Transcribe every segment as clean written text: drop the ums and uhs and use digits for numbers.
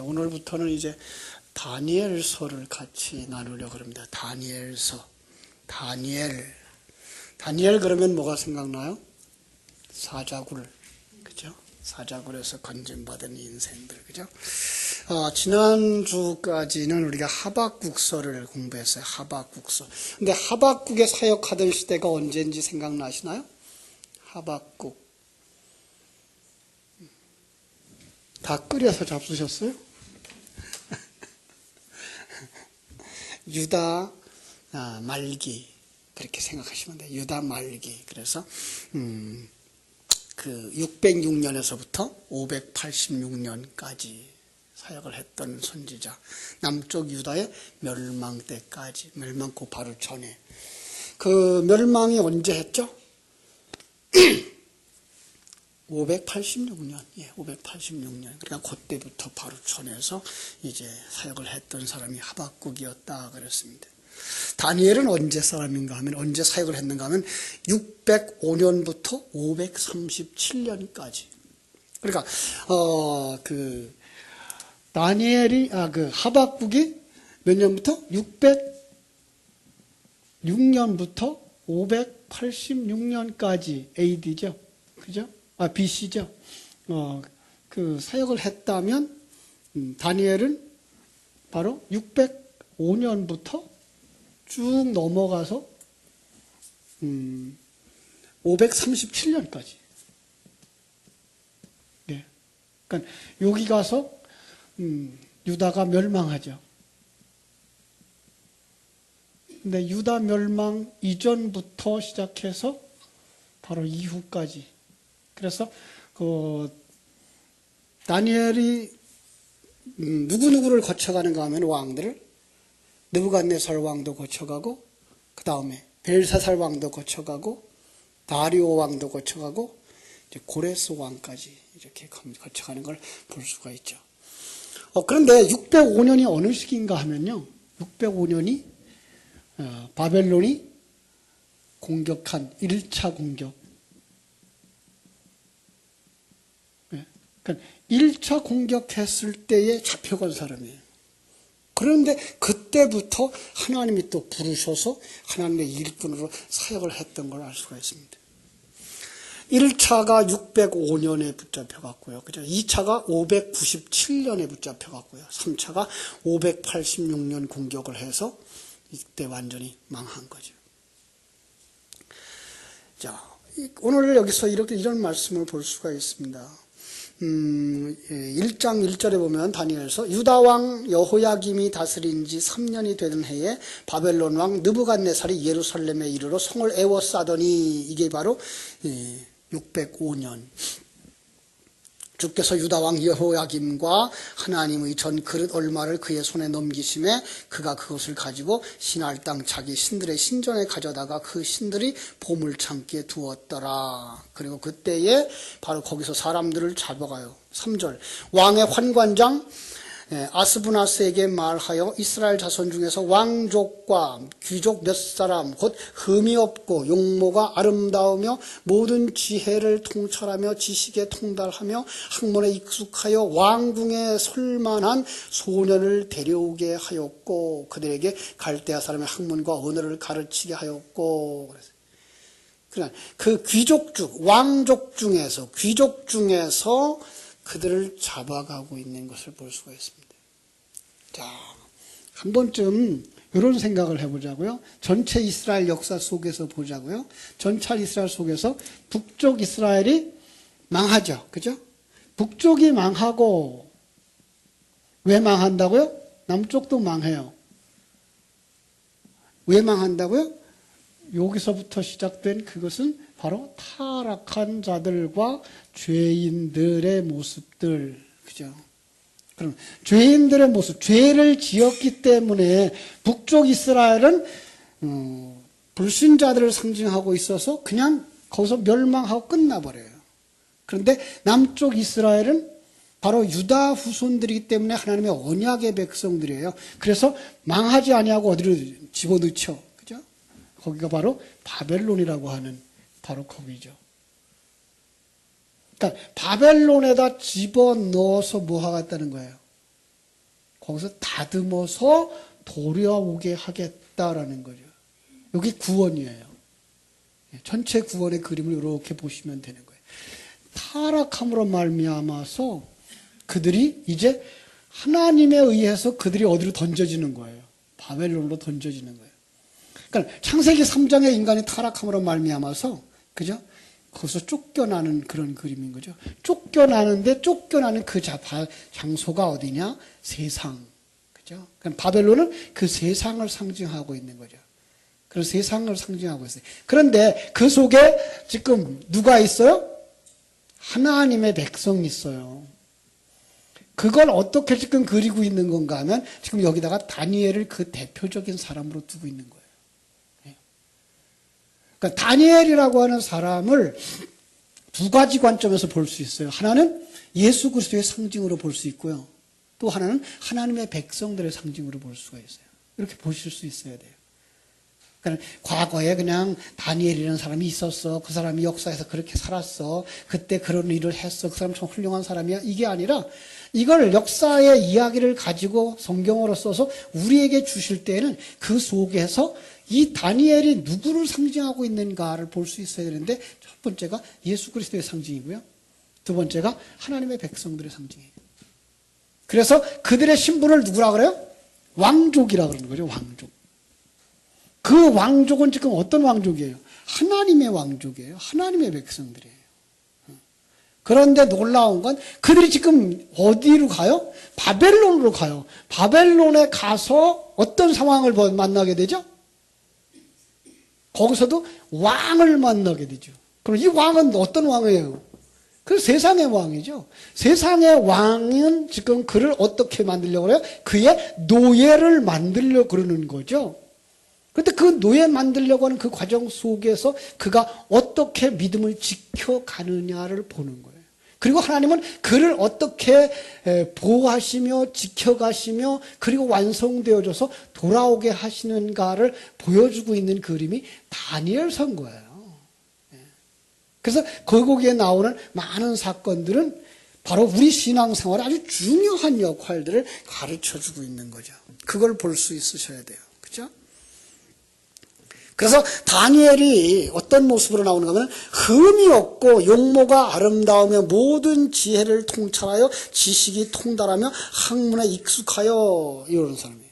오늘부터는 이제 다니엘서를 같이 나누려고 합니다. 다니엘서. 다니엘 그러면 뭐가 생각나요? 사자굴. 그죠? 사자굴에서 건진받은 인생들. 그죠? 지난주까지는 우리가 하박국서를 공부했어요. 하박국서. 근데 하박국에 사역하던 시대가 언제인지 생각나시나요? 하박국. 다 끓여서 잡수셨어요? 유다 말기 그렇게 생각하시면 돼요. 유다 말기. 그래서 그 606년에서부터 586년까지 사역을 했던 선지자. 남쪽 유다의 멸망 때까지, 멸망고 바로 전에. 그 멸망이 언제 했죠? 586년, 586년. 그러니까 그때부터 바로 전에서 이제 사역을 했던 사람이 하박국이었다 그랬습니다. 다니엘은 언제 사람인가 하면, 언제 사역을 했는가 하면 605년부터 537년까지. 그러니까 다니엘이 하박국이 몇 년부터 606년부터 586년까지 AD죠. 그죠? BC죠. 그 사역을 했다면 다니엘은 바로 605년부터 쭉 넘어가서 537년까지. 예. 그러니까 여기 가서 유다가 멸망하죠. 근데 유다 멸망 이전부터 시작해서 바로 이후까지. 그래서 다니엘이 누구누구를 거쳐가는가 하면 왕들을 느부갓네살 왕도 거쳐가고, 그 다음에 벨사살 왕도 거쳐가고, 다리오 왕도 거쳐가고, 이제 고레스 왕까지 이렇게 거쳐가는 걸 볼 수가 있죠. 그런데 605년이 어느 시기인가 하면요, 605년이 바벨론이 공격한 1차 공격. 그러니까 1차 공격했을 때에 잡혀간 사람이에요. 그런데 그때부터 하나님이 또 부르셔서 하나님의 일꾼으로 사역을 했던 걸 알 수가 있습니다. 1차가 605년에 붙잡혀갔고요. 그죠? 2차가 597년에 붙잡혀갔고요. 3차가 586년 공격을 해서 이때 완전히 망한 거죠. 자, 오늘 여기서 이런 말씀을 볼 수가 있습니다. 1장 1절에 보면 다니엘서 유다왕 여호야김이 다스린 지 3년이 되는 해에 바벨론 왕 느부갓네살이 예루살렘에 이르러 성을 에워싸더니, 이게 바로 605년. 주께서 유다왕 여호야김과 하나님의 전 그릇 얼마를 그의 손에 넘기심에 그가 그것을 가지고 신할 땅 자기 신들의 신전에 가져다가 그 신들이 보물창기에 두었더라. 그리고 그때에 바로 거기서 사람들을 잡아가요. 3절 왕의 환관장 아스부나스에게 말하여 이스라엘 자손 중에서 왕족과 귀족 몇 사람 곧 흠이 없고 용모가 아름다우며 모든 지혜를 통찰하며 지식에 통달하며 학문에 익숙하여 왕궁에 설만한 소년을 데려오게 하였고 그들에게 갈대아 사람의 학문과 언어를 가르치게 하였고. 그러니까 그 왕족 중에서 귀족 중에서 그들을 잡아가고 있는 것을 볼 수가 있습니다. 자, 한 번쯤 이런 생각을 해보자고요. 전체 이스라엘 역사 속에서 보자고요. 전체 이스라엘 속에서 북쪽 이스라엘이 망하죠. 그죠? 북쪽이 망하고, 왜 망한다고요? 남쪽도 망해요. 왜 망한다고요? 여기서부터 시작된 그것은 바로 타락한 자들과 죄인들의 모습들. 그죠? 그럼 죄인들의 모습, 죄를 지었기 때문에 북쪽 이스라엘은 불신자들을 상징하고 있어서 그냥 거기서 멸망하고 끝나버려요. 그런데 남쪽 이스라엘은 바로 유다 후손들이기 때문에 하나님의 언약의 백성들이에요. 그래서 망하지 아니하고 어디로 집어넣죠. 그죠? 거기가 바로 바벨론이라고 하는 바로 거기죠. 그러니까 바벨론에다 집어넣어서 뭐 하겠다는 거예요? 거기서 다듬어서 돌아오게 하겠다라는 거죠. 여기 구원이에요. 전체 구원의 그림을 이렇게 보시면 되는 거예요. 타락함으로 말미암아서 그들이 이제 하나님에 의해서 그들이 어디로 던져지는 거예요. 바벨론으로 던져지는 거예요. 그러니까 창세기 3장의 인간이 타락함으로 말미암아서, 그죠? 거기서 쫓겨나는 그런 그림인 거죠. 쫓겨나는데 쫓겨나는 그 장소가 어디냐? 세상. 그죠? 그러니까 바벨론은 그 세상을 상징하고 있는 거죠. 그런 세상을 상징하고 있어요. 그런데 그 속에 지금 누가 있어요? 하나님의 백성이 있어요. 그걸 어떻게 지금 그리고 있는 건가 하면 지금 여기다가 다니엘을 그 대표적인 사람으로 두고 있는 거예요. 그러니까 다니엘이라고 하는 사람을 두 가지 관점에서 볼 수 있어요. 하나는 예수 그리스도의 상징으로 볼 수 있고요. 또 하나는 하나님의 백성들의 상징으로 볼 수가 있어요. 이렇게 보실 수 있어야 돼요. 그러니까 과거에 그냥 다니엘이라는 사람이 있었어. 그 사람이 역사에서 그렇게 살았어. 그때 그런 일을 했어. 그 사람 참 훌륭한 사람이야. 이게 아니라 이걸 역사의 이야기를 가지고 성경으로 써서 우리에게 주실 때에는 그 속에서 이 다니엘이 누구를 상징하고 있는가를 볼 수 있어야 되는데, 첫 번째가 예수 그리스도의 상징이고요. 두 번째가 하나님의 백성들의 상징이에요. 그래서 그들의 신분을 누구라 그래요? 왕족이라 그러는 거죠. 왕족. 그 왕족은 지금 어떤 왕족이에요? 하나님의 왕족이에요. 하나님의 백성들이에요. 그런데 놀라운 건 그들이 지금 어디로 가요? 바벨론으로 가요. 바벨론에 가서 어떤 상황을 만나게 되죠? 거기서도 왕을 만나게 되죠. 그럼 이 왕은 어떤 왕이에요? 그 세상의 왕이죠. 세상의 왕은 지금 그를 어떻게 만들려고 해요? 그의 노예를 만들려고 그러는 거죠. 그런데 그 노예 만들려고 하는 그 과정 속에서 그가 어떻게 믿음을 지켜가느냐를 보는 거예요. 그리고 하나님은 그를 어떻게 보호하시며 지켜가시며 그리고 완성되어져서 돌아오게 하시는가를 보여주고 있는 그림이 다니엘서인 거예요. 그래서 거기에 나오는 많은 사건들은 바로 우리 신앙생활에 아주 중요한 역할들을 가르쳐주고 있는 거죠. 그걸 볼 수 있으셔야 돼요. 그렇죠? 그래서 다니엘이 어떤 모습으로 나오는가 하면 흠이 없고 용모가 아름다우며 모든 지혜를 통찰하여 지식이 통달하며 학문에 익숙하여 이러는 사람이에요.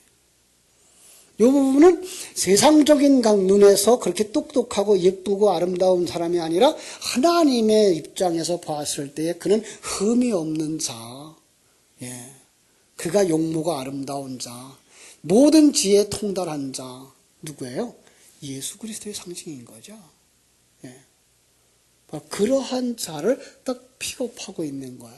이 부분은 세상적인 눈에서 그렇게 똑똑하고 예쁘고 아름다운 사람이 아니라 하나님의 입장에서 봤을 때에 그는 흠이 없는 자, 그가 용모가 아름다운 자, 모든 지혜에 통달한 자, 누구예요? 예수 그리스도의 상징인 거죠. 그러한 자를 딱 픽업하고 있는 거예요.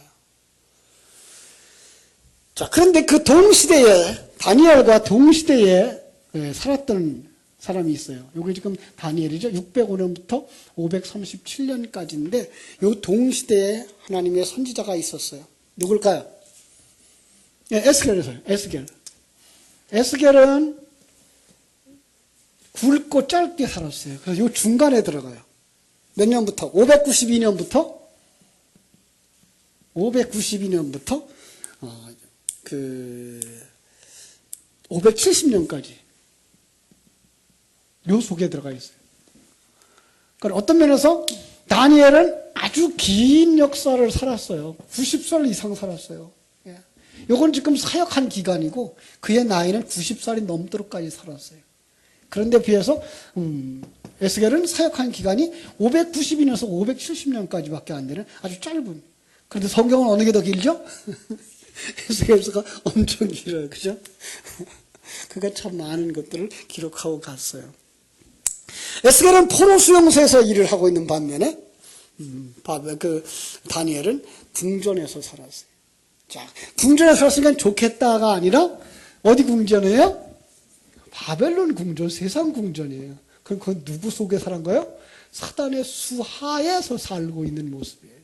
자, 그런데 그 동시대에, 다니엘과 동시대에 살았던 사람이 있어요. 여기 지금 다니엘이죠. 605년부터 537년까지인데, 이 동시대에 하나님의 선지자가 있었어요. 누굴까요? 에스겔에서요. 에스겔은 굵고 짧게 살았어요. 그래서 요 중간에 들어가요. 몇 년부터? 592년부터 570년까지 요 속에 들어가 있어요. 그러니까 어떤 면에서 다니엘은 아주 긴 역사를 살았어요. 90살 이상 살았어요. 요건 지금 사역한 기간이고 그의 나이는 90살이 넘도록까지 살았어요. 그런데 비해서 에스겔은 사역한 기간이 592년에서 570년까지밖에 안 되는 아주 짧은. 그런데 성경은 어느 게 더 길죠? 에스겔서가 엄청 길어요. 그죠? 그가 참 많은 것들을 기록하고 갔어요. 에스겔은 포로 수용소에서 일을 하고 있는 반면에 다니엘은 궁전에서 살았어요. 자, 궁전에서 살았으니까 좋겠다가 아니라 어디 궁전이에요? 바벨론 궁전, 세상 궁전이에요. 그럼 그건 누구 속에 살은 거예요? 사단의 수하에서 살고 있는 모습이에요.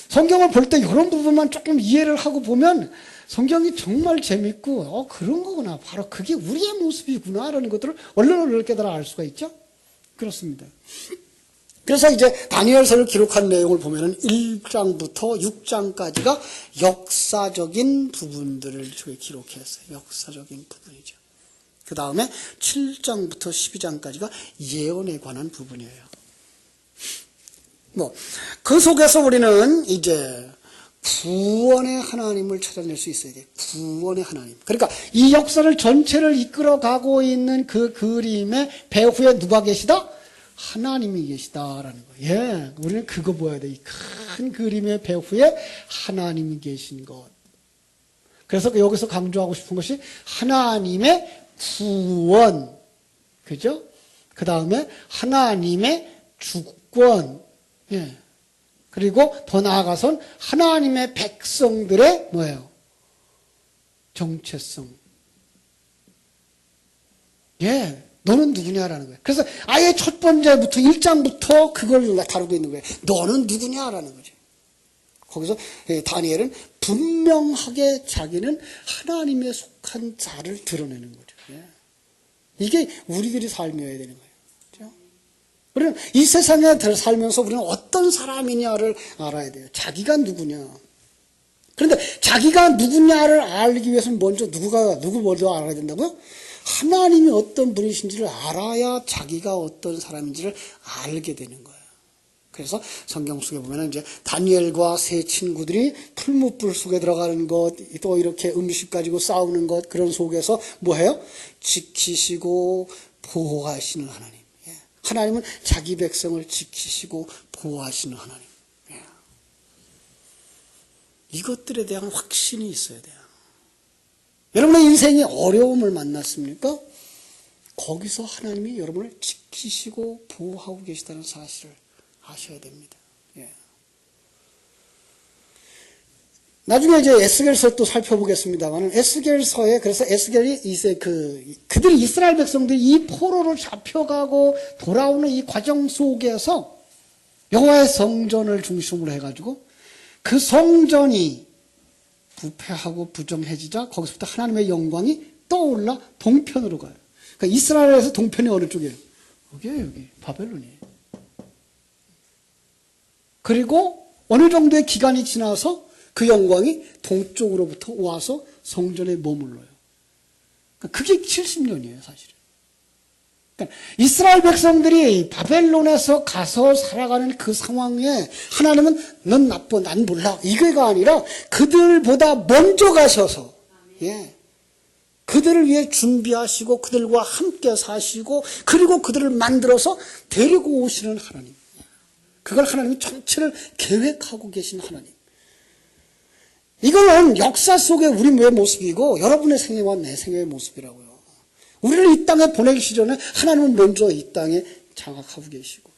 성경을 볼 때 이런 부분만 조금 이해를 하고 보면 성경이 정말 재밌고 그런 거구나. 바로 그게 우리의 모습이구나 라는 것들을 얼른 깨달아 알 수가 있죠. 그렇습니다. 그래서 이제 다니엘서를 기록한 내용을 보면은 1장부터 6장까지가 역사적인 부분들을 기록했어요. 역사적인 부분이죠. 그 다음에 7장부터 12장까지가 예언에 관한 부분이에요. 그 속에서 우리는 이제 구원의 하나님을 찾아낼 수 있어야 돼요. 구원의 하나님. 그러니까 이 역사를 전체를 이끌어가고 있는 그 그림의 배후에 누가 계시다? 하나님이 계시다라는 거예요. 예, 우리는 그거 보아야 돼. 이 큰 그림의 배후에 하나님이 계신 것. 그래서 여기서 강조하고 싶은 것이 하나님의 구원, 그죠? 그 다음에 하나님의 주권, 예. 그리고 더 나아가선 하나님의 백성들의 뭐예요? 정체성. 예. 너는 누구냐라는 거예요. 그래서 아예 첫 번째부터 1장부터 그걸 다루고 있는 거예요. 너는 누구냐라는 거죠. 거기서 다니엘은 분명하게 자기는 하나님에 속한 자를 드러내는 거죠. 이게 우리들이 삶이어야 되는 거예요. 그렇죠? 우리는 이 세상에 살면서 우리는 어떤 사람이냐를 알아야 돼요. 자기가 누구냐. 그런데 자기가 누구냐를 알기 위해서는 먼저 누구 먼저 알아야 된다고요? 하나님이 어떤 분이신지를 알아야 자기가 어떤 사람인지를 알게 되는 거예요. 그래서 성경 속에 보면 이제 다니엘과 세 친구들이 풀무불 속에 들어가는 것, 또 이렇게 음식 가지고 싸우는 것, 그런 속에서 뭐해요? 지키시고 보호하시는 하나님. 하나님은 자기 백성을 지키시고 보호하시는 하나님. 이것들에 대한 확신이 있어야 돼요. 여러분의 인생이 어려움을 만났습니까? 거기서 하나님이 여러분을 지키시고 보호하고 계시다는 사실을 아셔야 됩니다. 예. 나중에 이제 에스겔서 또 살펴보겠습니다만, 에스겔서에, 그래서 에스겔이 이제 그들이 이스라엘 백성들이 이 포로로 잡혀가고 돌아오는 이 과정 속에서 여호와의 성전을 중심으로 해가지고 그 성전이 부패하고 부정해지자 거기서부터 하나님의 영광이 떠올라 동편으로 가요. 그러니까 이스라엘에서 동편이 어느 쪽이에요? 여기 바벨론이에요. 그리고 어느 정도의 기간이 지나서 그 영광이 동쪽으로부터 와서 성전에 머물러요. 그러니까 그게 70년이에요, 사실은. 그러니까 이스라엘 백성들이 바벨론에서 가서 살아가는 그 상황에 하나님은 넌 나빠, 난 몰라. 이거가 아니라 그들보다 먼저 가셔서, 예. 그들을 위해 준비하시고 그들과 함께 사시고 그리고 그들을 만들어서 데리고 오시는 하나님. 그걸 하나님이 전체를 계획하고 계신 하나님. 이거는 역사 속의 우리의 모습이고 여러분의 생애와 내 생애의 모습이라고요. 우리를 이 땅에 보내기 전에 하나님은 먼저 이 땅에 장악하고 계시고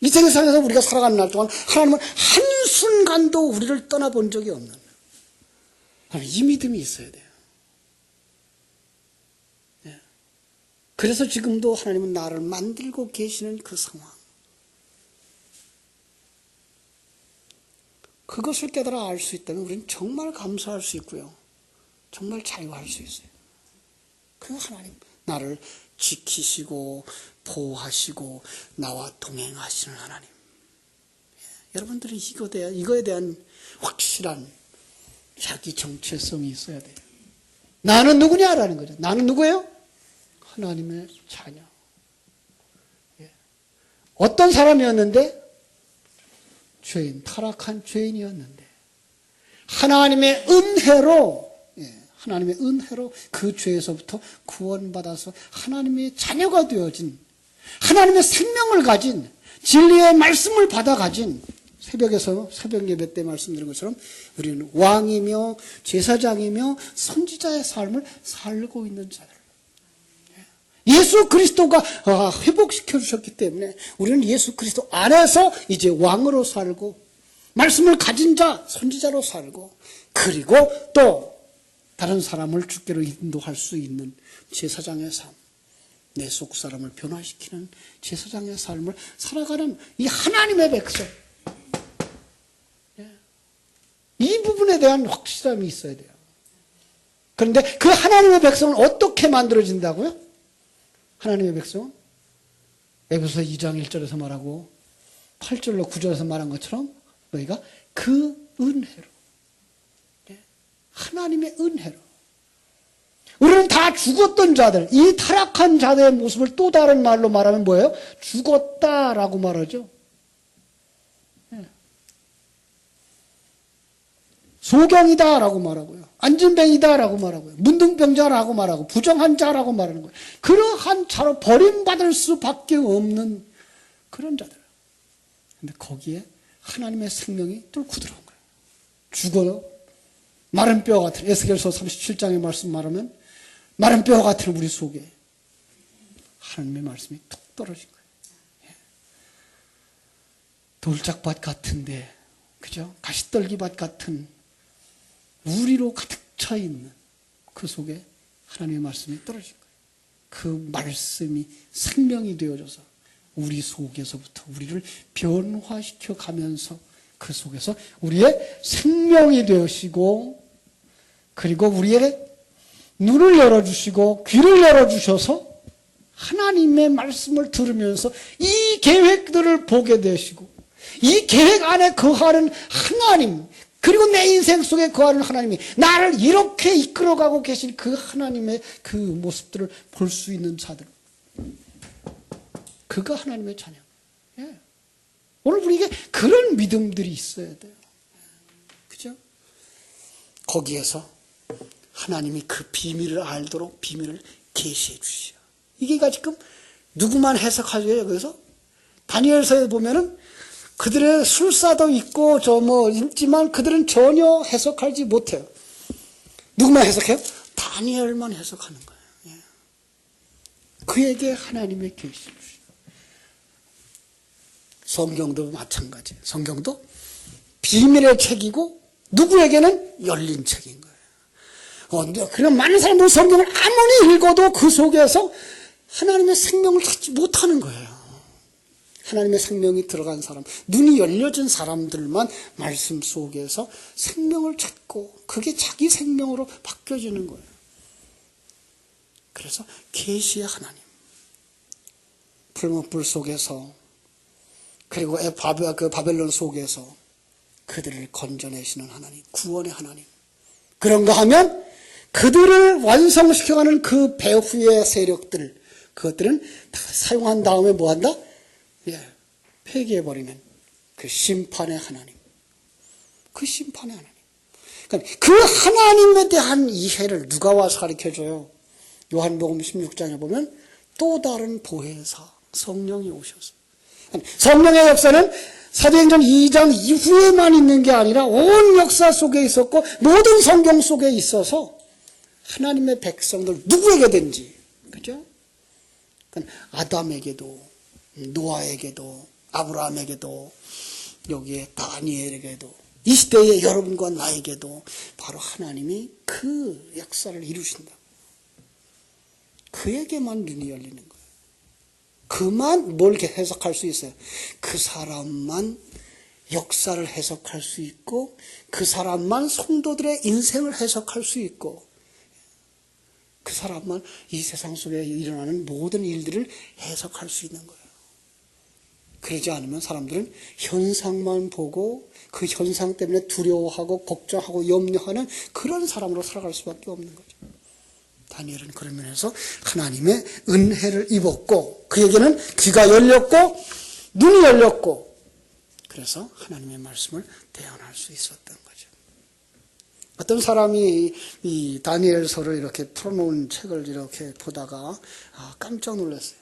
이 세상에서 우리가 살아가는 날 동안 하나님은 한순간도 우리를 떠나본 적이 없는 이 믿음이 있어야 돼요. 그래서 지금도 하나님은 나를 만들고 계시는 그 상황, 그것을 깨달아 알 수 있다면 우리는 정말 감사할 수 있고요. 정말 자유할 수 있어요. 그 하나님, 나를 지키시고 보호하시고 나와 동행하시는 하나님. 여러분들이 이거에 대한 확실한 자기 정체성이 있어야 돼요. 나는 누구냐라는 거죠. 나는 누구예요? 하나님의 자녀. 어떤 사람이었는데? 죄인, 타락한 죄인이었는데 하나님의 은혜로 그 죄에서부터 구원받아서 하나님의 자녀가 되어진, 하나님의 생명을 가진, 진리의 말씀을 받아 가진, 새벽 예배 때 말씀드린 것처럼 우리는 왕이며 제사장이며 선지자의 삶을 살고 있는 자들. 예수 그리스도가 회복시켜 주셨기 때문에 우리는 예수 그리스도 안에서 이제 왕으로 살고 말씀을 가진 자, 선지자로 살고 그리고 또 다른 사람을 주께로 인도할 수 있는 제사장의 삶, 내 속 사람을 변화시키는 제사장의 삶을 살아가는 이 하나님의 백성. 이 부분에 대한 확실함이 있어야 돼요. 그런데 그 하나님의 백성은 어떻게 만들어진다고요? 하나님의 백성은 에베소서 2장 1절에서 말하고 8절로 9절에서 말한 것처럼 너희가 그 은혜로, 하나님의 은혜로, 우리는 다 죽었던 자들, 이 타락한 자들의 모습을 또 다른 말로 말하면 뭐예요? 죽었다라고 말하죠. 소경이다라고 말하고요. 안진뱅이다라고 말하고요. 문둥병자라고 말하고 부정한 자라고 말하는 거예요. 그러한 자로 버림받을 수밖에 없는 그런 자들. 근데 거기에 하나님의 생명이 뚫고 들어온 거예요. 죽어요. 마른 뼈 같은, 에스겔서 37장의 말씀 말하면 마른 뼈 같은 우리 속에 하나님의 말씀이 툭 떨어진 거예요. 돌짝밭 같은데, 그죠? 가시떨기밭 같은 우리로 가득 차 있는 그 속에 하나님의 말씀이 떨어진 거예요. 그 말씀이 생명이 되어져서 우리 속에서부터 우리를 변화시켜 가면서 그 속에서 우리의 생명이 되시고, 그리고 우리의 눈을 열어주시고 귀를 열어주셔서 하나님의 말씀을 들으면서 이 계획들을 보게 되시고, 이 계획 안에 거하는 하나님, 그리고 내 인생 속에 거하는 하나님이 나를 이렇게 이끌어가고 계신 그 하나님의 그 모습들을 볼 수 있는 자들, 그가 하나님의 자녀. 오늘 우리에게 그런 믿음들이 있어야 돼요. 그죠? 거기에서 하나님이 그 비밀을 알도록 비밀을 계시해 주시오. 이게 지금 누구만 해석하죠? 여기서 다니엘서에 보면은 그들의 술사도 있고 있지만 그들은 전혀 해석하지 못해요. 누구만 해석해요? 다니엘만 해석하는 거예요. 그에게 하나님의 계시를 주시오. 성경도 마찬가지예요. 성경도 비밀의 책이고 누구에게는 열린 책인 거예요. 그냥 많은 사람들은 성경을 아무리 읽어도 그 속에서 하나님의 생명을 찾지 못하는 거예요. 하나님의 생명이 들어간 사람, 눈이 열려진 사람들만 말씀 속에서 생명을 찾고 그게 자기 생명으로 바뀌어지는 거예요. 그래서 계시의 하나님, 풀무불 속에서, 그리고 그 바벨론 속에서 그들을 건져내시는 하나님, 구원의 하나님. 그런가 하면 그들을 완성시켜가는 그 배후의 세력들, 그것들은 다 사용한 다음에 뭐한다? 폐기해버리는 그 심판의 하나님. 그 심판의 하나님. 그러니까 그 하나님에 대한 이해를 누가 와서 가르쳐줘요? 요한복음 16장에 보면 또 다른 보혜사, 성령이 오셔서. 성령의 역사는 사도행전 2장 이후에만 있는 게 아니라 온 역사 속에 있었고 모든 성경 속에 있어서 하나님의 백성들 누구에게든지, 그죠? 그러니까 아담에게도, 노아에게도, 아브라함에게도, 여기에 다니엘에게도, 이 시대의 여러분과 나에게도 바로 하나님이 그 역사를 이루신다. 그에게만 눈이 열리는 거예요. 그만 뭘 해석할 수 있어요. 그 사람만 역사를 해석할 수 있고, 그 사람만 성도들의 인생을 해석할 수 있고, 그 사람만 이 세상 속에 일어나는 모든 일들을 해석할 수 있는 거예요. 그러지 않으면 사람들은 현상만 보고 그 현상 때문에 두려워하고 걱정하고 염려하는 그런 사람으로 살아갈 수밖에 없는 거죠. 다니엘은 그런 면에서 하나님의 은혜를 입었고, 그에게는 귀가 열렸고 눈이 열렸고, 그래서 하나님의 말씀을 대언할 수 있었던 거죠. 어떤 사람이 이 다니엘서를 이렇게 풀어놓은 책을 이렇게 보다가 깜짝 놀랐어요.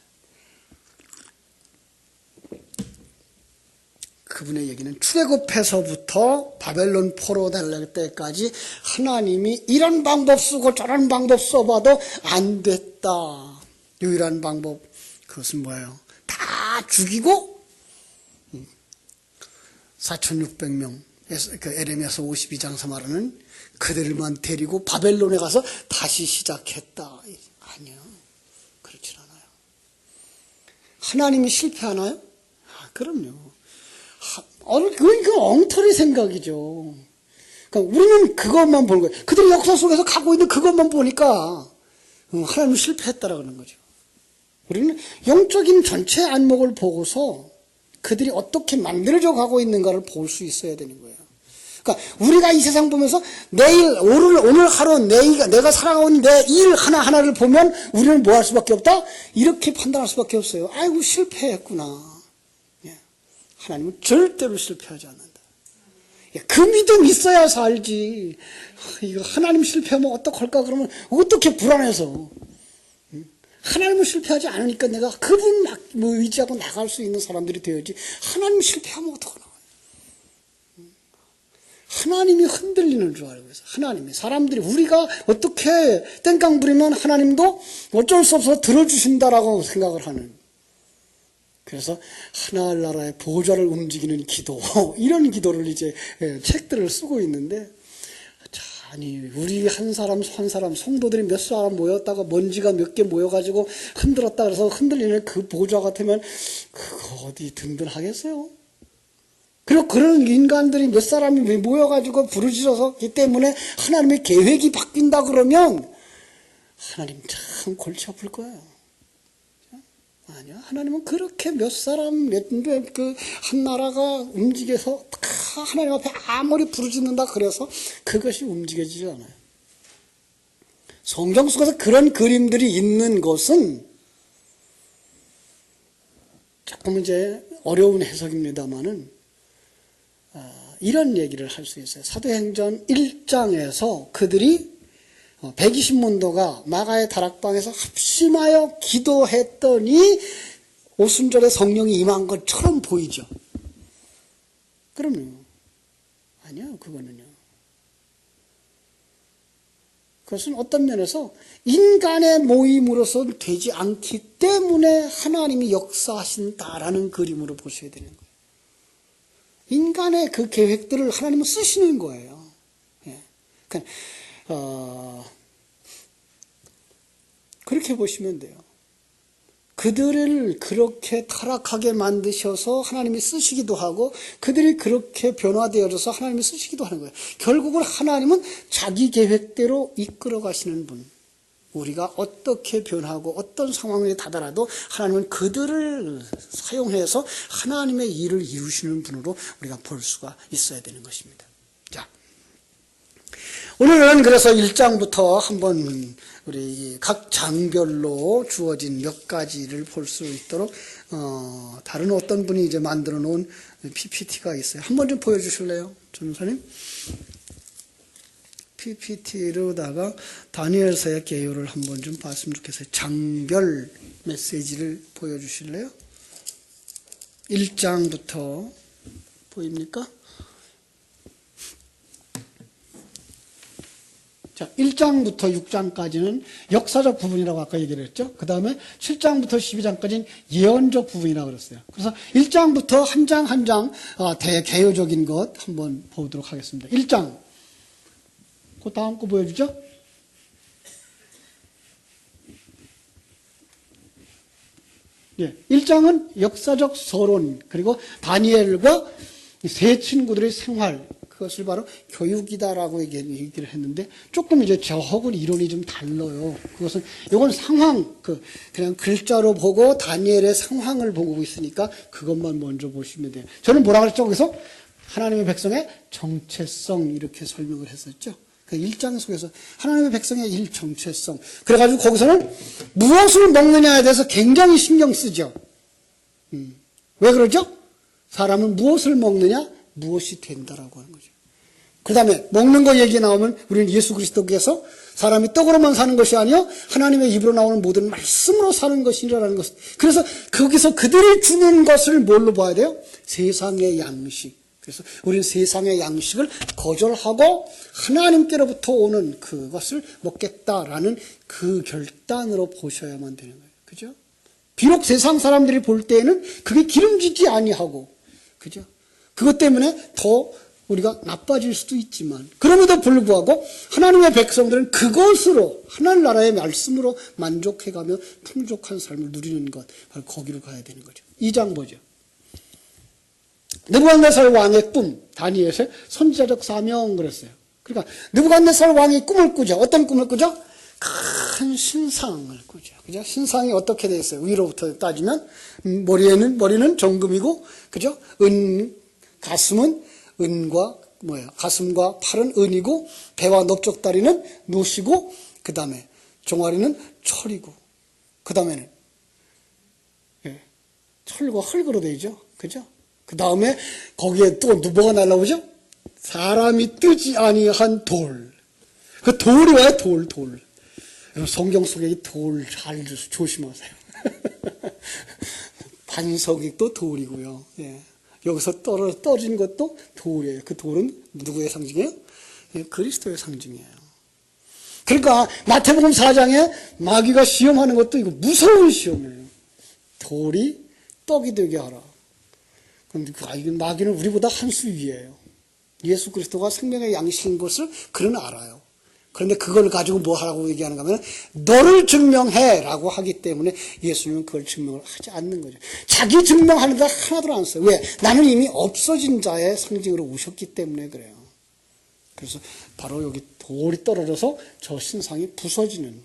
그분의 얘기는 출애굽해서부터 바벨론 포로 될 때까지 하나님이 이런 방법 쓰고 저런 방법 써봐도 안 됐다. 유일한 방법, 그것은 뭐예요? 다 죽이고 4,600명, 그 에레미야서 52장에서 말하는 그들만 데리고 바벨론에 가서 다시 시작했다. 아니요, 그렇지 않아요. 하나님이 실패하나요? 그럼요. 그건 엉터리 생각이죠. 그러니까 우리는 그것만 보는 거예요. 그들이 역사 속에서 가고 있는 그것만 보니까 하나님은 실패했다라고 하는 거죠. 우리는 영적인 전체 안목을 보고서 그들이 어떻게 만들어져 가고 있는가를 볼 수 있어야 되는 거예요. 그러니까 우리가 이 세상 보면서 오늘 하루 내가 살아온 내 일 하나하나를 보면 우리는 뭐 할 수밖에 없다? 이렇게 판단할 수밖에 없어요. 아이고, 실패했구나. 예. 하나님은 절대로 실패하지 않는다. 예. 그 믿음 있어야 살지. 이거 하나님 실패하면 어떡할까? 그러면 어떻게 불안해서. 하나님은 실패하지 않으니까 내가 그분 의지하고 나갈 수 있는 사람들이 되어야지. 하나님 실패하면 어떡하나. 하나님이 흔들리는 줄 알고 있어요. 하나님이. 사람들이 우리가 어떻게 땡깡 부리면 하나님도 어쩔 수 없어서 들어주신다라고 생각을 하는. 그래서 하늘나라의 보좌를 움직이는 기도, 이런 기도를 이제 책들을 쓰고 있는데, 아니, 우리 한 사람 성도들이 몇 사람 모였다가 먼지가 몇 개 모여가지고 흔들었다 그래서 흔들리는 그 보좌 같으면 그거 어디 든든하겠어요? 그리고 그런 인간들이 몇 사람이 모여가지고 부르짖어서기 때문에 하나님의 계획이 바뀐다 그러면 하나님 참 골치 아플 거예요. 아니요. 하나님은 그렇게 몇 사람, 한 나라가 움직여서 하나님 앞에 아무리 부르짖는다 그래서 그것이 움직여지지 않아요. 성경 속에서 그런 그림들이 있는 것은 조금 이제 어려운 해석입니다만은 이런 얘기를 할 수 있어요. 사도행전 1장에서 그들이 120문도가 마가의 다락방에서 합심하여 기도했더니 오순절에 성령이 임한 것처럼 보이죠. 그럼요. 아니요, 그거는요. 그것은 어떤 면에서 인간의 모임으로서 되지 않기 때문에 하나님이 역사하신다라는 그림으로 보셔야 되는 거예요. 인간의 그 계획들을 하나님은 쓰시는 거예요. 예. 그러니까 그렇게 보시면 돼요. 그들을 그렇게 타락하게 만드셔서 하나님이 쓰시기도 하고 그들이 그렇게 변화되어져서 하나님이 쓰시기도 하는 거예요. 결국은 하나님은 자기 계획대로 이끌어 가시는 분. 우리가 어떻게 변하고 어떤 상황에 다다라도 하나님은 그들을 사용해서 하나님의 일을 이루시는 분으로 우리가 볼 수가 있어야 되는 것입니다. 자, 오늘은 그래서 1장부터 한번 우리 각 장별로 주어진 몇 가지를 볼 수 있도록 다른 어떤 분이 이제 만들어 놓은 PPT가 있어요. 한번 좀 보여주실래요, 전사님? PPT로다가 다니엘서의 개요를 한번 좀 봤으면 좋겠어요. 장별 메시지를 보여주실래요? 1장부터 보입니까? 자, 1장부터 6장까지는 역사적 부분이라고 아까 얘기를 했죠. 그 다음에 7장부터 12장까지는 예언적 부분이라고 그랬어요. 그래서 1장부터 한 장 한 장 대개요적인 것 한번 보도록 하겠습니다. 1장. 그 다음 거 보여주죠. 예, 1장은 역사적 서론, 그리고 다니엘과 세 친구들의 생활, 그것을 바로 교육이다라고 얘기를 했는데, 조금 이제 저하고는 이론이 좀 달라요. 그것은, 이건 상황, 그냥 글자로 보고 다니엘의 상황을 보고 있으니까 그것만 먼저 보시면 돼요. 저는 뭐라 그랬죠? 거기서 하나님의 백성의 정체성 이렇게 설명을 했었죠. 그 1장 속에서 하나님의 백성의 정체성. 그래가지고 거기서는 무엇을 먹느냐에 대해서 굉장히 신경 쓰죠. 왜 그러죠? 사람은 무엇을 먹느냐, 무엇이 된다라고 하는 거죠. 그 다음에 먹는 거 얘기 나오면 우리는 예수 그리스도께서 사람이 떡으로만 사는 것이 아니요 하나님의 입으로 나오는 모든 말씀으로 사는 것이라는 것. 그래서 거기서 그들이 주는 것을 뭘로 봐야 돼요? 세상의 양식. 그래서 우리는 세상의 양식을 거절하고 하나님께로부터 오는 그것을 먹겠다라는 그 결단으로 보셔야만 되는 거예요. 그죠? 비록 세상 사람들이 볼 때에는 그게 기름지지 아니하고, 그죠? 그것 때문에 더 우리가 나빠질 수도 있지만, 그럼에도 불구하고 하나님의 백성들은 그것으로, 하늘나라의 말씀으로 만족해가며 풍족한 삶을 누리는 것, 바로 거기로 가야 되는 거죠. 2장 보죠. 느부갓네살 왕의 꿈, 다니엘의 선지자적 사명 그랬어요. 그러니까 느부갓네살 왕이 꿈을 꾸죠. 어떤 꿈을 꾸죠? 큰 신상을 꾸죠. 그죠? 신상이 어떻게 되어 있어요? 위로부터 따지면 머리는 정금이고, 그죠? 가슴은 은과 가슴과 팔은 은이고, 배와 넓적다리는 노시고, 그 다음에 종아리는 철이고, 그 다음에는 철과 흙으로 되죠. 그죠? 그 다음에 거기에 또 뭐가 날라오죠? 사람이 뜨지 아니한 돌. 그 돌이 와요, 돌. 성경 속에 이 돌 잘 조심하세요. 반석이 또 돌이고요. 예. 여기서 떨어진 것도 돌이에요. 그 돌은 누구의 상징이에요? 예, 그리스도의 상징이에요. 그러니까 마태복음 4장에 마귀가 시험하는 것도 이거 무서운 시험이에요. 돌이 떡이 되게 하라. 그런데 마귀는 우리보다 한 수 위에요. 예수 그리스도가 생명의 양식인 것을 그는 알아요. 그런데 그걸 가지고 뭐 하라고 얘기하는가 하면 너를 증명해라고 하기 때문에 예수님은 그걸 증명을 하지 않는 거죠. 자기 증명하는 데 하나도 안 써요. 왜? 나는 이미 없어진 자의 상징으로 오셨기 때문에 그래요. 그래서 바로 여기 돌이 떨어져서 저 신상이 부서지는.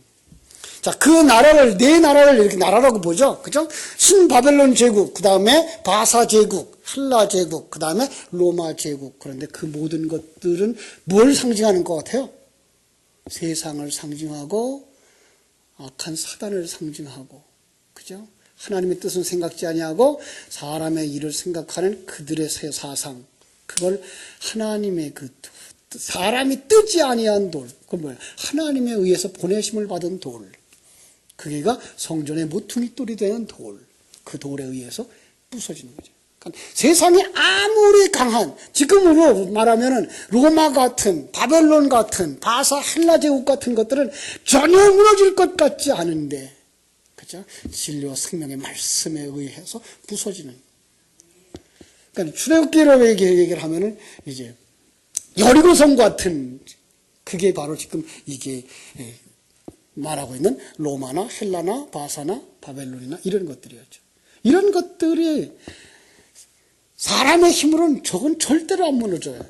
자, 그 나라를, 네 나라를 이렇게 나라라고 보죠. 그죠? 신바벨론 제국, 그 다음에 바사 제국, 헬라 제국, 그 다음에 로마 제국. 그런데 그 모든 것들은 뭘 상징하는 것 같아요? 세상을 상징하고, 악한 사단을 상징하고, 그죠? 하나님의 뜻은 생각지 아니하고, 사람의 일을 생각하는 그들의 새 사상. 그걸 하나님의 사람이 뜨지 아니한 돌. 그건 뭐예요? 하나님에 의해서 보내심을 받은 돌. 그게가 성전의 모퉁이 돌이 되는 돌. 그 돌에 의해서 부서지는 거죠. 그러니까 세상이 아무리 강한, 지금으로 말하면은 로마 같은, 바벨론 같은, 바사 헬라 제국 같은 것들은 전혀 무너질 것 같지 않은데, 그죠? 진리와 생명의 말씀에 의해서 부서지는. 그러니까 출애굽기로 얘기를 하면은 이제 여리고성 같은, 그게 바로 지금 이게 말하고 있는 로마나 헬라나 바사나 바벨론이나 이런 것들이었죠. 이런 것들이 사람의 힘으로는 저건 절대로 안 무너져요.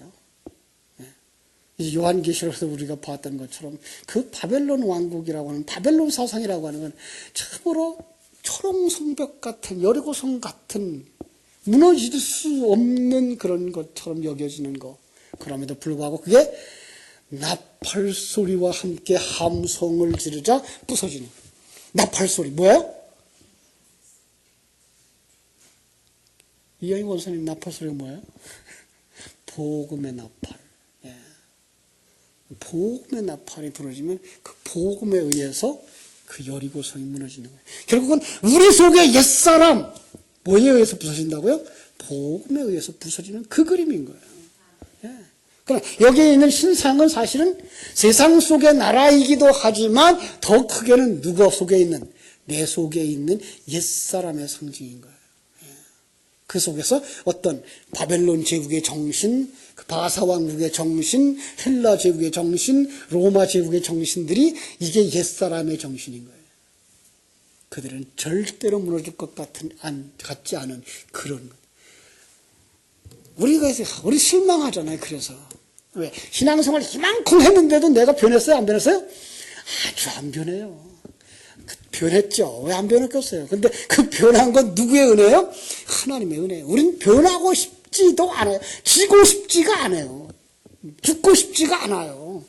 요한계시록에서 우리가 봤던 것처럼 그 바벨론 왕국이라고 하는, 바벨론 사상이라고 하는 건 참으로 초롱성벽 같은, 여리고성 같은 무너질 수 없는 그런 것처럼 여겨지는 거. 그럼에도 불구하고 그게 나팔 소리와 함께 함성을 지르자 부서지는. 나팔 소리 뭐예요? 이영희 원사님 나팔 소리가 뭐예요? 복음의 나팔. 예. 복음의 나팔이 부러지면 그 복음에 의해서 그 여리고성이 무너지는 거예요. 결국은 우리 속의 옛사람 뭐에 의해서 부서진다고요? 복음에 의해서 부서지는 그 그림인 거예요. 예. 그러나 여기에 있는 신상은 사실은 세상 속의 나라이기도 하지만 더 크게는 누가 속에 있는, 내 속에 있는 옛사람의 상징인 거예요. 그 속에서 어떤 바벨론 제국의 정신, 바사 왕국의 정신, 헬라 제국의 정신, 로마 제국의 정신들이 이게 옛사람의 정신인 거예요. 그들은 절대로 무너질 것 같지 않은 그런 것. 우리 실망하잖아요. 그래서 왜? 신앙생활 이만큼 했는데도 내가 변했어요? 안 변했어요? 아주 안 변해요. 변했죠. 왜 안 변했겠어요? 근데 그 변한 건 누구의 은혜예요? 하나님의 은혜예요. 우린 변하고 싶지도 않아요. 지고 싶지가 않아요. 죽고 싶지가 않아요.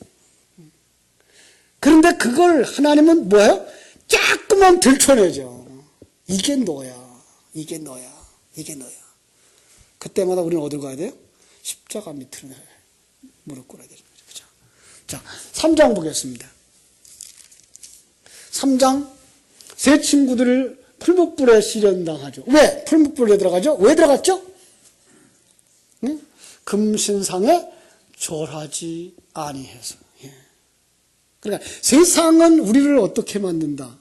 그런데 그걸 하나님은 뭐예요? 자꾸만 들춰내죠. 이게 너야. 이게 너야. 이게 너야. 그때마다 우리는 어딜 가야 돼요? 십자가 밑으로 무릎 꿇어야 되는 거죠. 그죠? 자, 3장 보겠습니다. 3장, 세 친구들을 풀무불에 시련당하죠. 왜? 풀무불에 들어가죠? 왜 들어갔죠? 응? 금신상에 절하지 아니해서. 예. 그러니까 세상은 우리를 어떻게 만든다?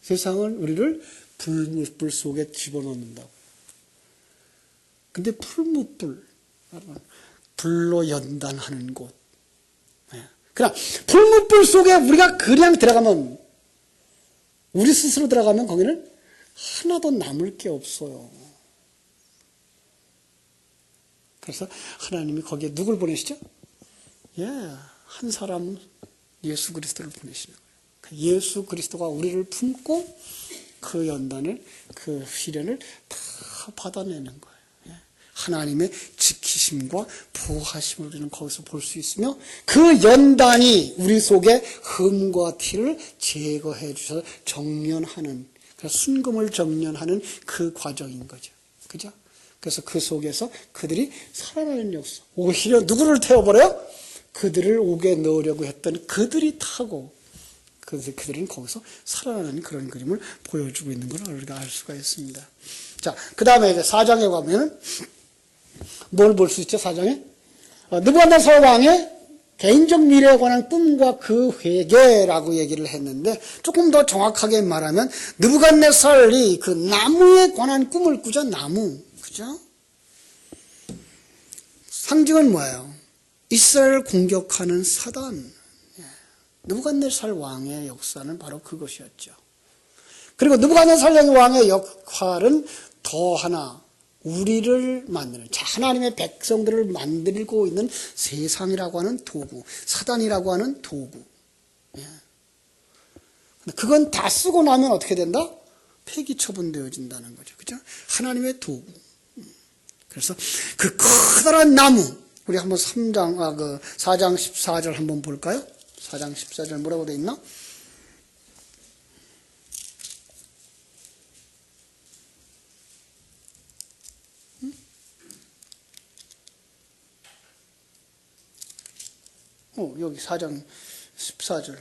세상은 우리를 풀무불 속에 집어넣는다고. 근데 풀무불, 불로 연단하는 곳. 예. 그러나 풀무불 속에 우리가 그냥 들어가면, 우리 스스로 들어가면 거기는 하나도 남을 게 없어요. 그래서 하나님이 거기에 누굴 보내시죠? 예, 한 사람 예수 그리스도를 보내시는 거예요. 예수 그리스도가 우리를 품고 그 연단을, 그 시련을 다 받아내는 거예요. 하나님의 지키심과 보호하심을 우리는 거기서 볼 수 있으며, 그 연단이 우리 속에 흠과 티를 제거해 주셔서 정련하는, 순금을 정련하는 그 과정인 거죠. 그죠? 그래서 그 속에서 그들이 살아나는 역사. 오히려 누구를 태워버려요? 그들을 옥에 넣으려고 했던 그들이 타고, 그들은 거기서 살아나는 그런 그림을 보여주고 있는 걸 우리가 알 수가 있습니다. 자, 그 다음에 이제 4장에 가면은 뭘 볼 수 있죠, 4장에? 느부갓네살 왕의 개인적 미래에 관한 꿈과 그 회개라고 얘기를 했는데, 조금 더 정확하게 말하면 느부갓네살이 그 나무에 관한 꿈을 꾸죠. 나무. 그죠? 상징은 뭐예요? 이스라엘을 공격하는 사단. 느부갓네살 왕의 역사는 바로 그것이었죠. 그리고 느부갓네살 왕의 역할은 더 하나, 우리를 만드는, 하나님의 백성들을 만들고 있는 세상이라고 하는 도구, 사단이라고 하는 도구. 그건 다 쓰고 나면 어떻게 된다? 폐기 처분되어진다는 거죠. 그죠? 하나님의 도구. 그래서 그 커다란 나무, 우리 한번 4장 14절 한번 볼까요? 4장 14절 뭐라고 돼 있나? 여기 4장 14절.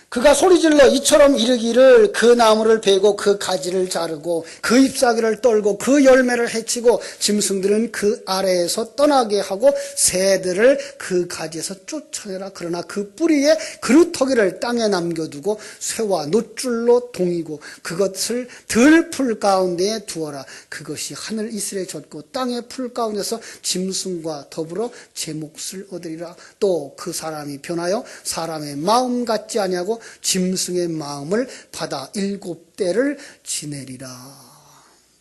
그가 소리질러 이처럼 이르기를, 그 나무를 베고 그 가지를 자르고 그 잎사귀를 떨고 그 열매를 해치고 짐승들은 그 아래에서 떠나게 하고 새들을 그 가지에서 쫓아내라. 그러나 그 뿌리에 그루터기를 땅에 남겨두고 쇠와 놋줄로 동이고 그것을 들풀 가운데에 두어라. 그것이 하늘 이슬에 젖고 땅의 풀 가운데서 짐승과 더불어 제 몫을 얻으리라. 또 그 사람이 변하여 사람의 마음 같지 아니하고 짐승의 마음을 받아 7대를 지내리라.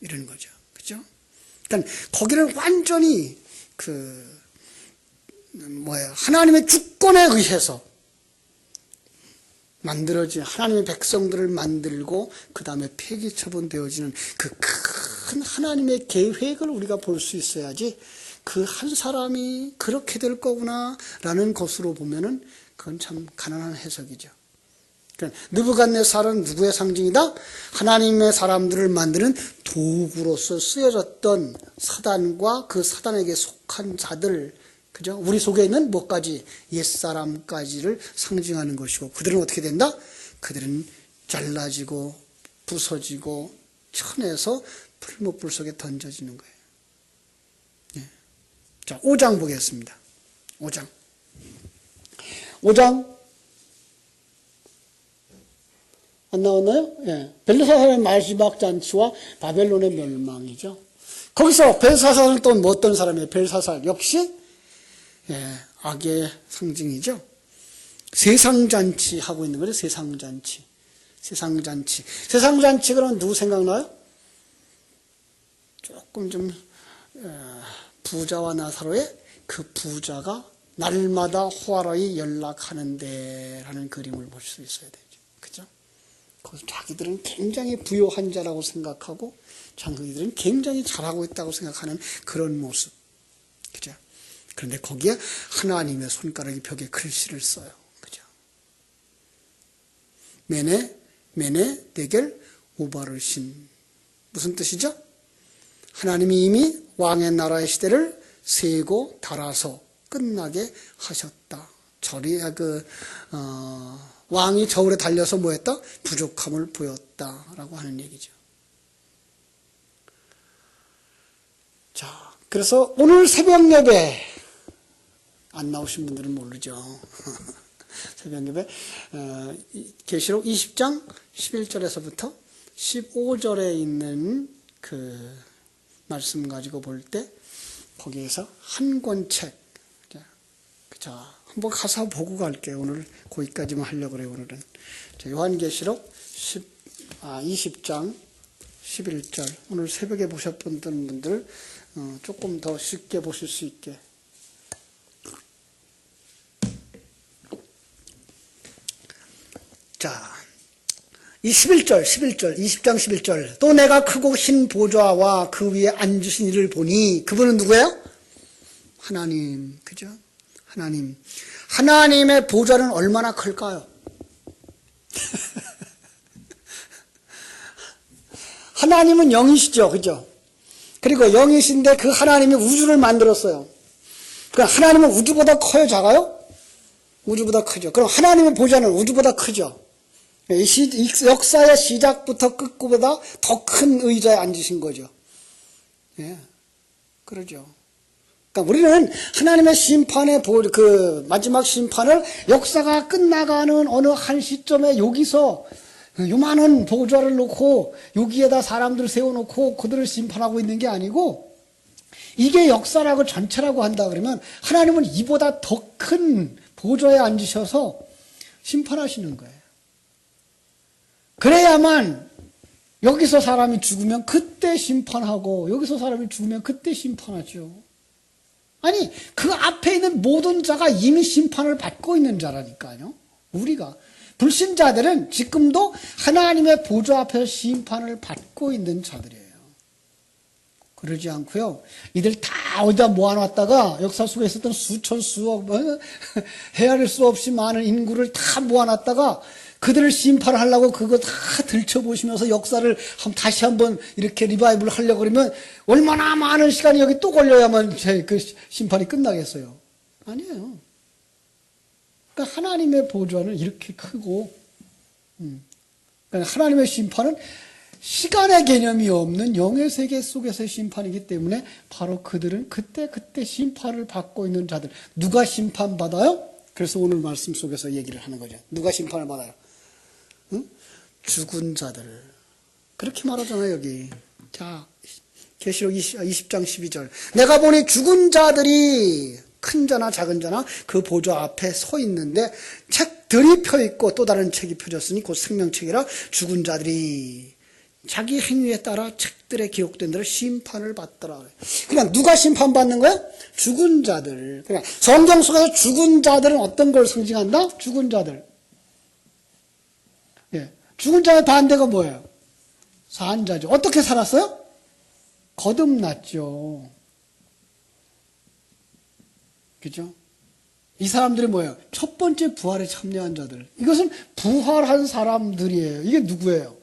이런 거죠. 그죠? 그러니까 거기를 완전히 하나님의 주권에 의해서 만들어진, 하나님의 백성들을 만들고 그 다음에 폐기 처분되어지는 그 큰 하나님의 계획을 우리가 볼 수 있어야지, 그 한 사람이 그렇게 될 거구나 라는 것으로 보면은 그건 참 가난한 해석이죠. 그러니까 느부갓네살은 누구의 상징이다? 하나님의 사람들을 만드는 도구로서 쓰여졌던 사단과 그 사단에게 속한 자들, 그죠? 우리 속에 있는 뭐까지? 옛사람까지를 상징하는 것이고, 그들은 어떻게 된다? 그들은 잘라지고 부서지고 천에서 풀무불 속에 던져지는 거예요. 자, 5장 보겠습니다. 5장 안 나왔나요? 예. 벨사살의 마지막 잔치와 바벨론의 멸망이죠. 거기서 벨사살은 또 어떤 사람이에요? 벨사살 역시 악의 상징이죠. 세상잔치 하고 있는 거죠. 세상잔치. 그러면 누구 생각나요? 조금 좀 부자와 나사로의 그 부자가 날마다 호화로이 연락하는데 라는 그림을 볼 수 있어야 되죠. 그죠? 거기서 자기들은 굉장히 부유한 자라고 생각하고 자기들은 굉장히 잘하고 있다고 생각하는 그런 모습. 그죠? 그런데 거기에 하나님의 손가락이 벽에 글씨를 써요. 그죠? 메네 데겔 우바르신. 무슨 뜻이죠? 하나님이 이미 왕의 나라의 시대를 세고 달아서 끝나게 하셨다. 왕이 저울에 달려서 뭐 했다? 부족함을 보였다라고 하는 얘기죠. 자, 그래서 오늘 새벽 예배 안 나오신 분들은 모르죠. 새벽 예배 계시록 20장 11절에서부터 15절에 있는 그 말씀 가지고 볼 때 거기에서 한 권 책, 자, 한번 가서 보고 갈게요. 오늘 거기까지만 하려고 그래요. 오늘은 자, 요한계시록 20장 11절. 오늘 새벽에 보셨던 분들 조금 더 쉽게 보실 수 있게. 자, 이 20장 11절. 또 내가 크고 흰 보좌와 그 위에 앉으신 이를 보니, 그분은 누구예요? 하나님. 그죠? 하나님. 하나님의 보좌는 얼마나 클까요? 하나님은 영이시죠. 그죠? 그리고 영이신데 그 하나님이 우주를 만들었어요. 그럼 하나님은 우주보다 커요? 작아요? 우주보다 크죠. 그럼 하나님의 보좌는 우주보다 크죠. 이 역사의 시작부터 끝보다 더 큰 의자에 앉으신 거죠. 예. 그러죠. 그러니까 우리는 하나님의 심판의 그 마지막 심판을 역사가 끝나가는 어느 한 시점에 여기서 요만한 보좌를 놓고 여기에다 사람들을 세워놓고 그들을 심판하고 있는 게 아니고, 이게 역사라고 전체라고 한다 그러면 하나님은 이보다 더 큰 보좌에 앉으셔서 심판하시는 거예요. 그래야만 여기서 사람이 죽으면 그때 심판하고 여기서 사람이 죽으면 그때 심판하죠. 아니, 그 앞에 있는 모든 자가 이미 심판을 받고 있는 자라니까요. 우리가. 불신자들은 지금도 하나님의 보좌 앞에서 심판을 받고 있는 자들이에요. 그러지 않고요. 이들 다 어디다 모아놨다가 역사 속에 있었던 수천 수억 헤아릴 수 없이 많은 인구를 다 모아놨다가 그들을 심판하려고 그거 다 들춰보시면서 역사를 다시 한번 이렇게 리바이브를 하려고 그러면 얼마나 많은 시간이 여기 또 걸려야만 그 심판이 끝나겠어요. 아니에요. 그러니까 하나님의 보좌는 이렇게 크고, 그러니까 하나님의 심판은 시간의 개념이 없는 영의 세계 속에서의 심판이기 때문에 바로 그들은 그때 심판을 받고 있는 자들. 누가 심판받아요? 그래서 오늘 말씀 속에서 얘기를 하는 거죠. 누가 심판을 받아요? 응? 죽은 자들. 그렇게 말하잖아요, 여기. 자, 계시록 20장 12절. 내가 보니 죽은 자들이 큰 자나 작은 자나 그 보좌 앞에 서 있는데 책들이 펴 있고 또 다른 책이 펴졌으니 곧 생명책이라 죽은 자들이 자기 행위에 따라 책들에 기록된 대로 심판을 받더라. 그냥 누가 심판받는 거야? 죽은 자들. 그냥 성경 속에서 죽은 자들은 어떤 걸 상징한다? 죽은 자들. 예. 죽은 자의 반대가 뭐예요? 산 자죠. 어떻게 살았어요? 거듭났죠. 그죠? 이 사람들이 뭐예요? 첫 번째 부활에 참여한 자들. 이것은 부활한 사람들이에요. 이게 누구예요?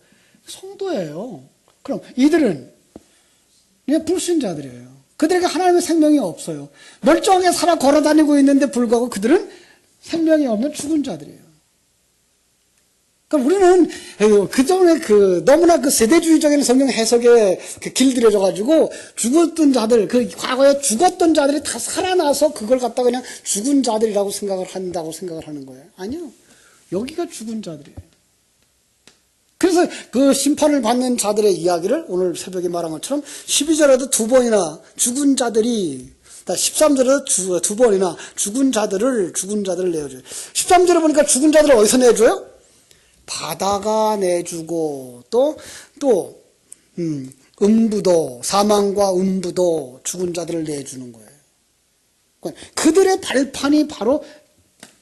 성도예요. 그럼 이들은 그냥 불신자들이에요. 그들에게 하나님의 생명이 없어요. 멀쩡하게 살아 걸어다니고 있는데 불구하고 그들은 생명이 없는 죽은 자들이에요. 그럼 우리는 그전에 너무나 세대주의적인 성경 해석에 길들여져가지고 죽었던 자들, 과거에 죽었던 자들이 다 살아나서 그걸 갖다가 그냥 죽은 자들이라고 생각을 하는 거예요. 아니요. 여기가 죽은 자들이에요. 그래서 그 심판을 받는 자들의 이야기를 오늘 새벽에 말한 것처럼 12절에도 두 번이나 죽은 자들이, 13절에도 두 번이나 죽은 자들을 내어줘요. 13절에 보니까 죽은 자들을 어디서 내줘요? 바다가 내주고 또 음부도, 사망과 음부도 죽은 자들을 내주는 거예요. 그들의 발판이 바로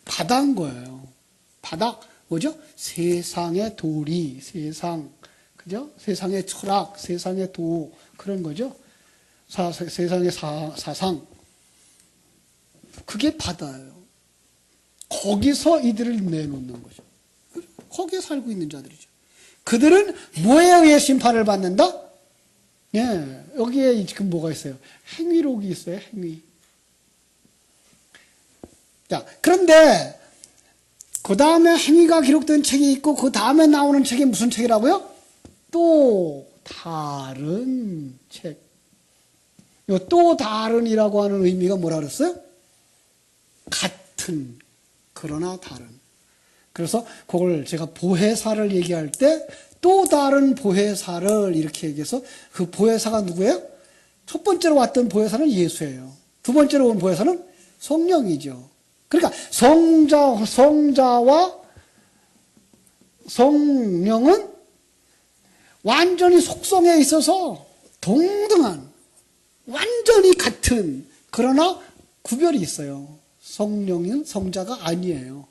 바다인 거예요. 바다. 뭐죠? 세상의 도리, 그죠? 세상의 철학, 세상의 도, 그런 거죠. 세상의 사상. 그게 바다예요. 거기서 이들을 내놓는 거죠. 거기에 살고 있는 자들이죠. 그들은 뭐에 의해 심판을 받는다? 예, 여기에 지금 뭐가 있어요? 행위록이 있어요, 행위. 자, 그런데 그 다음에 행위가 기록된 책이 있고 그 다음에 나오는 책이 무슨 책이라고요? 또 다른 책. 이 또 다른이라고 하는 의미가 뭐라 그랬어요? 같은, 그러나 다른. 그래서 그걸 제가 보혜사를 얘기할 때 또 다른 보혜사를 이렇게 얘기해서 그 보혜사가 누구예요? 첫 번째로 왔던 보혜사는 예수예요. 두 번째로 온 보혜사는 성령이죠. 그러니까 성자와 성령은 완전히 속성에 있어서 동등한, 완전히 같은, 그러나 구별이 있어요. 성령은 성자가 아니에요.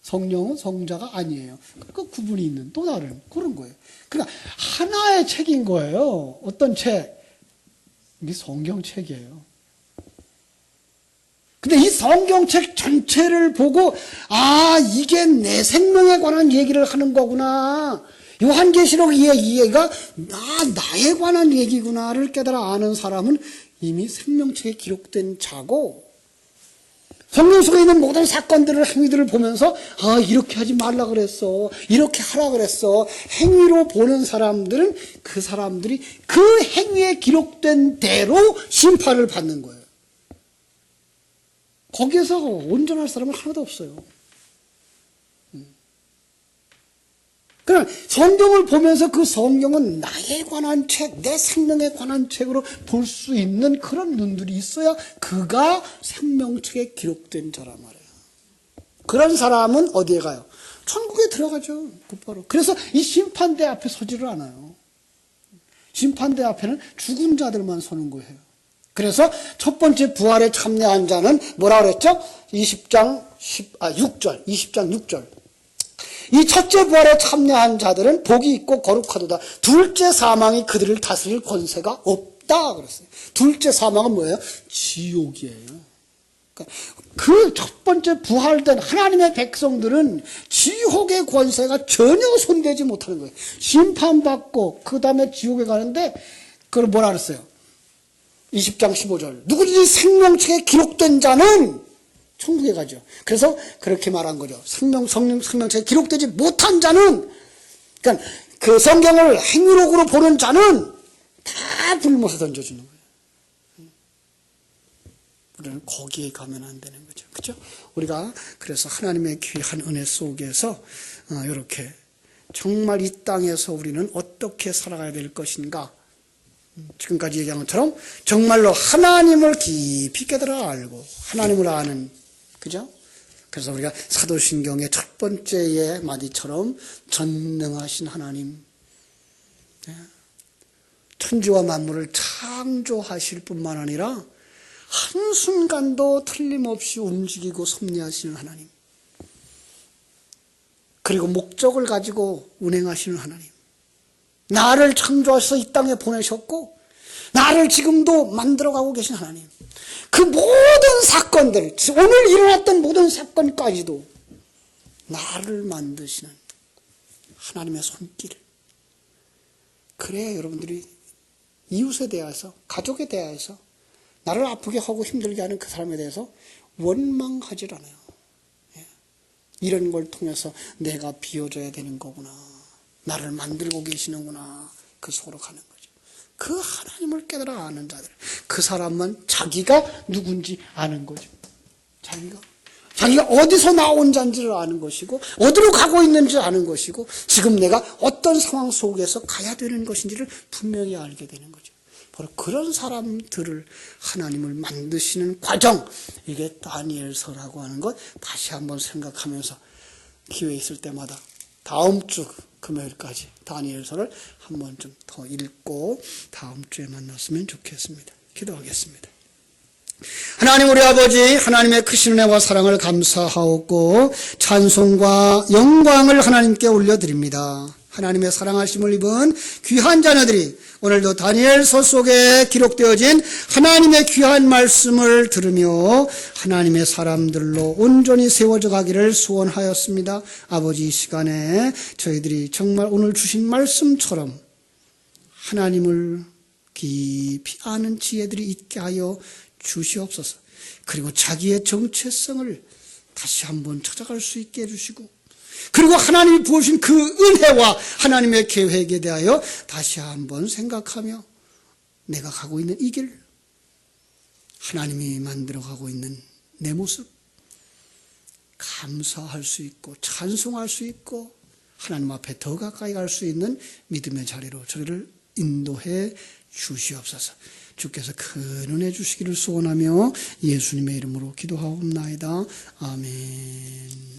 성령은 성자가 아니에요. 그 구분이 있는 또 다른 그런 거예요. 그러니까 하나의 책인 거예요. 어떤 책? 이게 성경책이에요. 근데 이 성경책 전체를 보고 이게 내 생명에 관한 얘기를 하는 거구나. 요한계시록 이 얘기가 나에 관한 얘기구나를 깨달아 아는 사람은 이미 생명책에 기록된 자고, 성경 속에 있는 모든 사건들을, 행위들을 보면서 이렇게 하지 말라 그랬어, 이렇게 하라 그랬어, 행위로 보는 사람들은 그 사람들이 그 행위에 기록된 대로 심판을 받는 거예요. 거기에서 온전할 사람은 하나도 없어요. 그럼 성경을 보면서 그 성경은 나에 관한 책, 내 생명에 관한 책으로 볼 수 있는 그런 눈들이 있어야 그가 생명책에 기록된 자란 말이에요. 그런 사람은 어디에 가요? 천국에 들어가죠. 곧바로. 그래서 이 심판대 앞에 서지를 않아요. 심판대 앞에는 죽은 자들만 서는 거예요. 그래서 첫 번째 부활에 참여한 자는 뭐라 그랬죠? 20장 6절. 이 첫째 부활에 참여한 자들은 복이 있고 거룩하도다. 둘째 사망이 그들을 다스릴 권세가 없다 그랬어요. 둘째 사망은 뭐예요? 지옥이에요. 그 첫 번째 부활된 하나님의 백성들은 지옥의 권세가 전혀 손대지 못하는 거예요. 심판받고 그 다음에 지옥에 가는데 그걸 뭐라 그랬어요? 20장 15절. 누구든지 생명책에 기록된 자는 천국에 가죠. 그래서 그렇게 말한 거죠. 생명책에 기록되지 못한 자는, 그러니까 그 성경을 행위록으로 보는 자는 다 불못에 던져주는 거예요. 우리는 거기에 가면 안 되는 거죠. 그렇죠? 우리가 그래서 하나님의 귀한 은혜 속에서 이렇게 정말 이 땅에서 우리는 어떻게 살아가야 될 것인가, 지금까지 얘기한 것처럼 정말로 하나님을 깊이 깨달아 알고 하나님을 아는, 그죠? 그래서 우리가 사도신경의 첫 번째의 마디처럼 전능하신 하나님, 천지와 만물을 창조하실 뿐만 아니라 한순간도 틀림없이 움직이고 섭리하시는 하나님, 그리고 목적을 가지고 운행하시는 하나님, 나를 창조하셔서 이 땅에 보내셨고 나를 지금도 만들어가고 계신 하나님, 그 모든 사건들, 오늘 일어났던 모든 사건까지도 나를 만드시는 하나님의 손길. 그래야 여러분들이 이웃에 대해서, 가족에 대해서, 나를 아프게 하고 힘들게 하는 그 사람에 대해서 원망하질 않아요. 이런 걸 통해서 내가 비워줘야 되는 거구나, 나를 만들고 계시는구나, 그 속으로 가는 거죠. 그 하나님을 깨달아 아는 자들, 그 사람만 자기가 누군지 아는 거죠. 자기가 어디서 나온 자인지를 아는 것이고, 어디로 가고 있는지 아는 것이고, 지금 내가 어떤 상황 속에서 가야 되는 것인지를 분명히 알게 되는 거죠. 바로 그런 사람들을 하나님을 만드시는 과정, 이게 다니엘서라고 하는 것 다시 한번 생각하면서 기회 있을 때마다 다음 주 금요일까지 다니엘서를 한 번쯤 더 읽고 다음 주에 만났으면 좋겠습니다. 기도하겠습니다. 하나님 우리 아버지, 하나님의 크신 은혜와 사랑을 감사하옵고 찬송과 영광을 하나님께 올려드립니다. 하나님의 사랑하심을 입은 귀한 자녀들이 오늘도 다니엘서 속에 기록되어진 하나님의 귀한 말씀을 들으며 하나님의 사람들로 온전히 세워져 가기를 소원하였습니다. 아버지, 이 시간에 저희들이 정말 오늘 주신 말씀처럼 하나님을 깊이 아는 지혜들이 있게 하여 주시옵소서. 그리고 자기의 정체성을 다시 한번 찾아갈 수 있게 해주시고, 그리고 하나님이 부으신 그 은혜와 하나님의 계획에 대하여 다시 한번 생각하며 내가 가고 있는 이 길, 하나님이 만들어가고 있는 내 모습 감사할 수 있고 찬송할 수 있고 하나님 앞에 더 가까이 갈 수 있는 믿음의 자리로 저희를 인도해 주시옵소서. 주께서 큰 은혜 주시기를 소원하며 예수님의 이름으로 기도하옵나이다. 아멘.